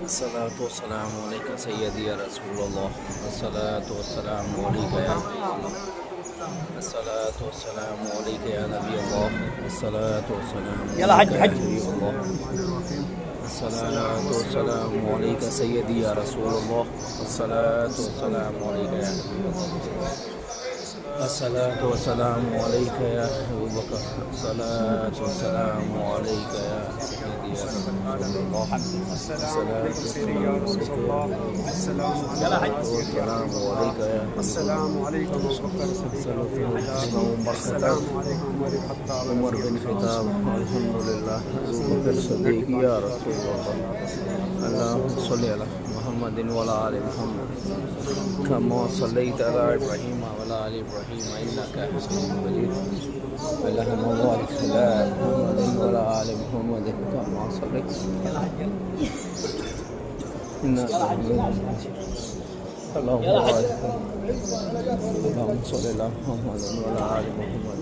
الصلاة والسلام عليك سيدي يا رسول الله. الصلاة والسلام عليك يا حبيب الله. الصلاة والسلام عليك يا نبي الله. الصلاة والسلام عليك يا حبيب الله. الصلاة والسلام عليك سيدي يا رسول الله. الصلاة والسلام عليك يا حبيب الله. الصلاة والسلام عليك يا أبو بكر. الصلاة والسلام عليك يا سيدي يا رسول الله. الصلاة والسلام عليك يا السلام عليكم أبو بكر السلام عليكم عمر بن خطاب. الحمد لله. أبو بكر الصديق يا رسول الله. اللهم صل على محمد وعلى آل محمد كما صليت على إبراهيم وعلى آل إبراهيم إنك حميد مجيد. اللهم بارك على محمد وعلى آل محمد كما صليت إنك حميد مجيد. اللهم بارك اللهم صل على محمد وعلى آل محمد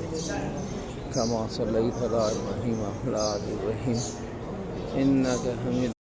كما صليت على إبراهيم وعلى آل إبراهيم إنك حميد